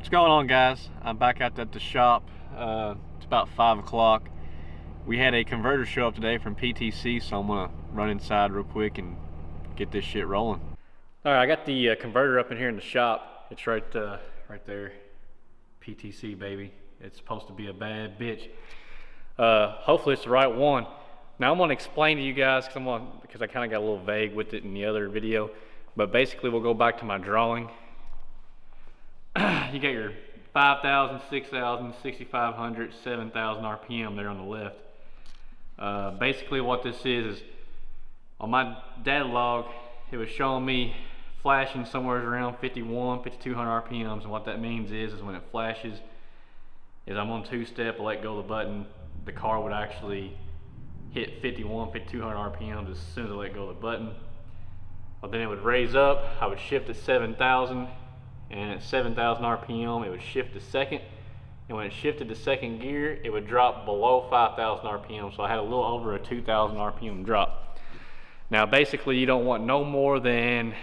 What's going on, guys? I'm back out at the shop. It's about 5 o'clock. We had a converter show up today from PTC, so I'm gonna run inside real quick and get this shit rolling. All right, I got the converter up in here in the shop. It's right there. PTC, baby. It's supposed to be a bad bitch. Hopefully it's the right one. Now I'm gonna explain to you guys because I kind of got a little vague with it in the other video. But basically, we'll go back to my drawing. You got your 5,000, 6,000, 6,500, 7,000 RPM there on the left. Basically what this is on my data log, it was showing me flashing somewhere around 51, 5,200 RPMs, and what that means is when it flashes, is I'm on two-step, I let go of the button, the car would actually hit 51, 5,200 RPMs as soon as I let go of the button. But then it would raise up, I would shift to 7,000, and at 7,000 RPM it would shift to second, and when it shifted to second gear it would drop below 5,000 RPM, so I had a little over a 2,000 RPM drop. Now basically you don't want no more than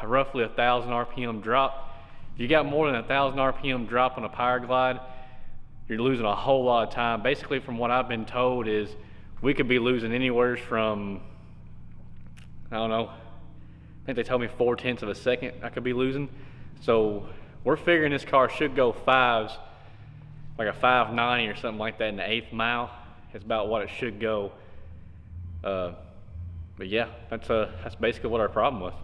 roughly 1,000 RPM drop. If you got more than 1,000 RPM drop on a power glide, you're losing a whole lot of time. Basically from what I've been told is we could be losing anywhere from, I don't know, I think they told me 4/10 of a second I could be losing. So we're figuring this car should go fives, like a 590 or something like that in the 8th mile. It's about what it should go. But yeah, that's basically what our problem was.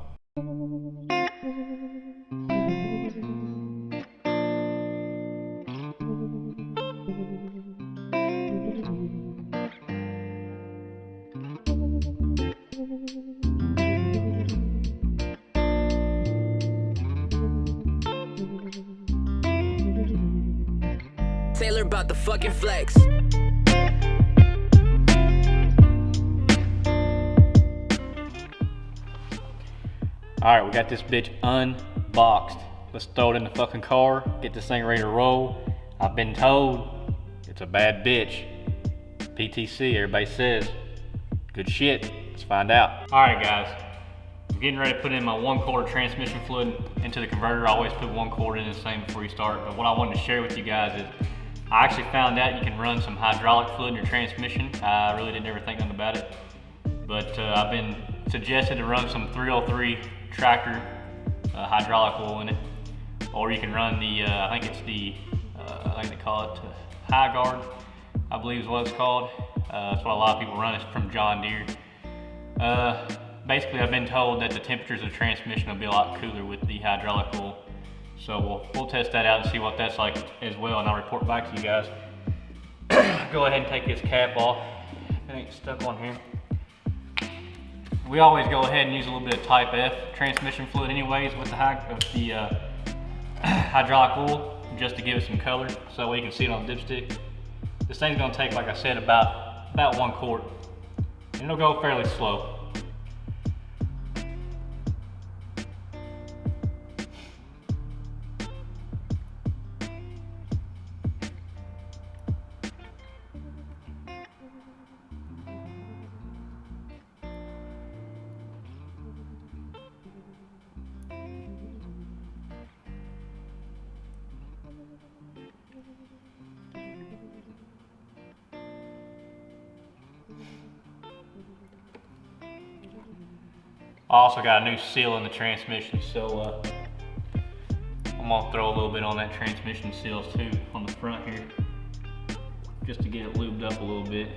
Taylor about the fucking flex. Alright, we got this bitch unboxed. Let's throw it in the fucking car, get this thing ready to roll. I've been told it's a bad bitch. PTC, everybody says. Good shit. Let's find out. Alright guys, I'm getting ready to put in my 1/4 transmission fluid into the converter. I always put 1/4 in the same before you start, but what I wanted to share with you guys is I actually found out you can run some hydraulic fluid in your transmission. I really didn't ever think nothing about it, but I've been suggested to run some 303 tractor hydraulic oil in it, or you can run the I think it's the I think they call it High Guard, I believe is what it's called. That's what a lot of people run. It's from John Deere. Basically I've been told that the temperatures of the transmission will be a lot cooler with the hydraulic oil. So we'll test that out and see what that's like as well, and I'll report back to you guys. Go ahead and take this cap off. It ain't stuck on here. We always go ahead and use a little bit of Type F transmission fluid anyways with the hydraulic oil, just to give it some color, so that way you can see it on the dipstick. This thing's gonna take, like I said, about 1 quart, and it'll go fairly slow. I also got a new seal in the transmission, so I'm gonna throw a little bit on that transmission seals too on the front here, just to get it lubed up a little bit.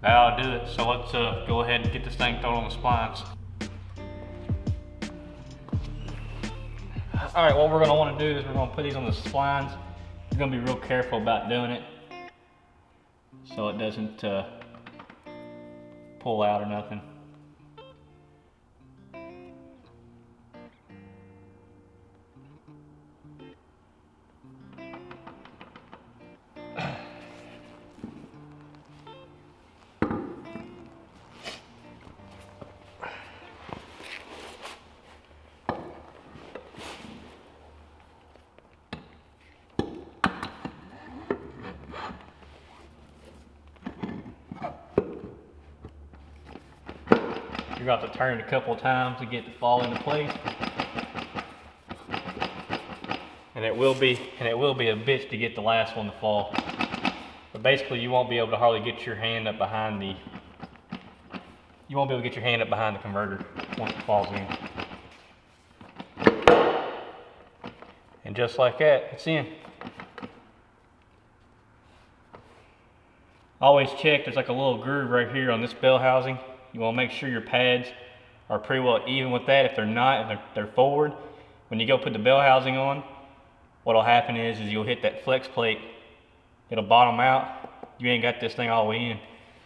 That'll do it. So let's go ahead and get this thing thrown on the splines. All right, what we're gonna wanna do is we're gonna put these on the splines. You're gonna be real careful about doing it so it doesn't pull out or nothing. You're going to have to turn it a couple of times to get it to fall into place. And it will be a bitch to get the last one to fall. But basically you won't be able to hardly get your hand up behind the converter once it falls in. And just like that, it's in. Always check, there's like a little groove right here on this bell housing. You want to make sure your pads are pretty well even with that. If they're not, if they're forward, when you go put the bell housing on, what'll happen is you'll hit that flex plate. It'll bottom out. You ain't got this thing all the way in.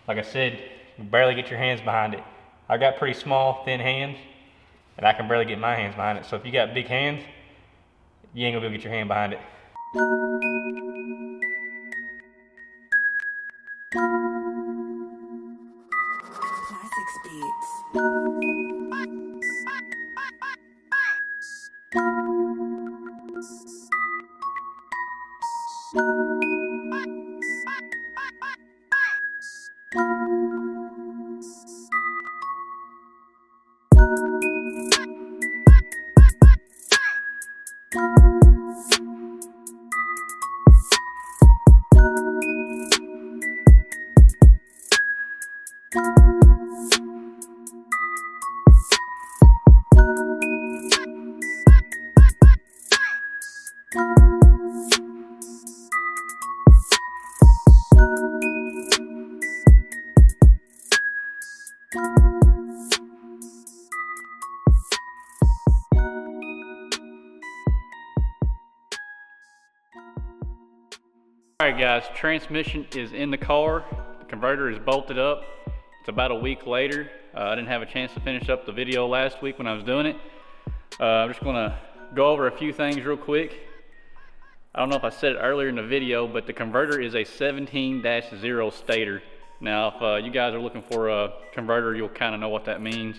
Like I said, you barely get your hands behind it. I got pretty small, thin hands, and I can barely get my hands behind it. So if you got big hands, you ain't gonna be able to get your hand behind it. Alright guys, transmission is in the car. The converter is bolted up. It's about a week later. I didn't have a chance to finish up the video last week when I was doing it. I'm just going to go over a few things real quick. I don't know if I said it earlier in the video, but the converter is a 17-0 stator. Now if you guys are looking for a converter, you'll kind of know what that means.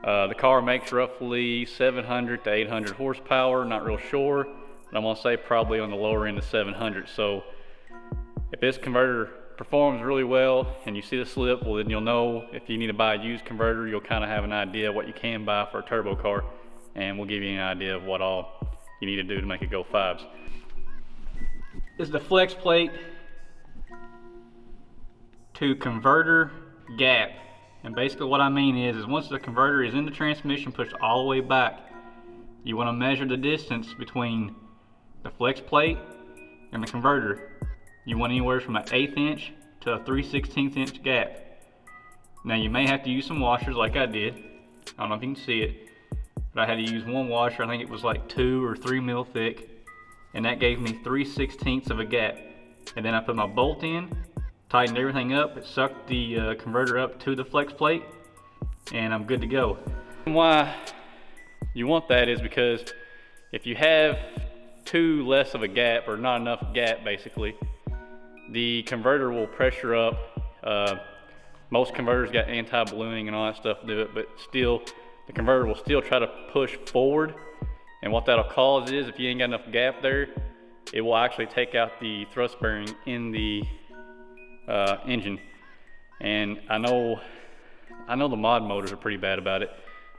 The car makes roughly 700 to 800 horsepower, not real sure. But I'm gonna say probably on the lower end of 700. So if this converter performs really well and you see the slip, well then you'll know if you need to buy a used converter, you'll kind of have an idea of what you can buy for a turbo car, and we'll give you an idea of what all you need to do to make it go fives. This is the flex plate to converter gap. And basically what I mean is once the converter is in the transmission, pushed all the way back, you want to measure the distance between the flex plate and the converter. You want anywhere from an 1/8 inch to a 3/16 inch gap. Now you may have to use some washers like I did. I don't know if you can see it, but I had to use one washer. I think it was like 2 or 3 mil thick, and that gave me 3/16 of a gap. And then I put my bolt in, tightened everything up, it sucked the converter up to the flex plate, and I'm good to go. And why you want that is because if you have too less of a gap, or not enough gap basically, the converter will pressure up. Most converters got anti-ballooning and all that stuff to do it, but still the converter will still try to push forward, and what that'll cause is if you ain't got enough gap there, it will actually take out the thrust bearing in the engine. And I know the mod motors are pretty bad about it,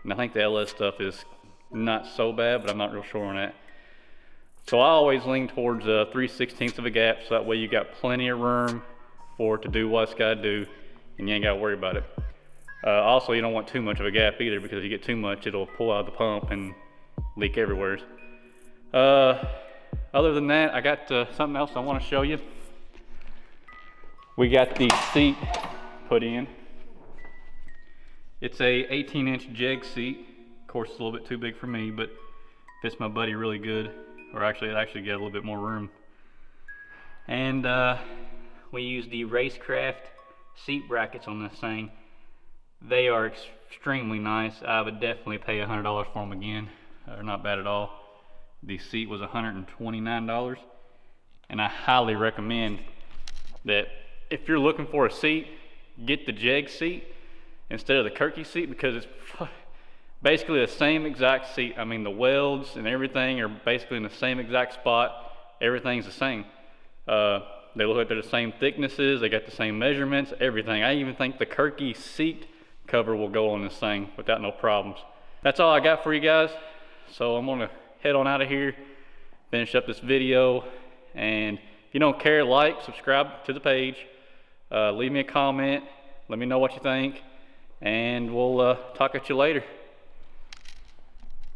and I think the LS stuff is not so bad, but I'm not real sure on that. So I always lean towards 3/16 of a gap, so that way you got plenty of room for it to do what it's got to do, and you ain't got to worry about it. Also, you don't want too much of a gap either, because if you get too much, it'll pull out of the pump and leak everywhere. Other than that, I got something else I want to show you. We got the seat put in. It's a 18-inch Jegs seat. Of course, it's a little bit too big for me, but fits my buddy really good. Or actually, it actually got a little bit more room. And we use the Racecraft seat brackets on this thing. They are extremely nice. I would definitely pay $100 for them again. They're not bad at all. The seat was $129, and I highly recommend that if you're looking for a seat, get the Jegs seat instead of the Kirky seat, because it's basically the same exact seat. I mean, the welds and everything are basically in the same exact spot. Everything's the same. They look like they're the same thicknesses. They got the same measurements, everything. I even think the Kirky seat cover will go on this thing without no problems. That's all I got for you guys. So I'm gonna head on out of here, finish up this video, and if you don't care, like, subscribe to the page, leave me a comment, let me know what you think, and we'll talk at you later.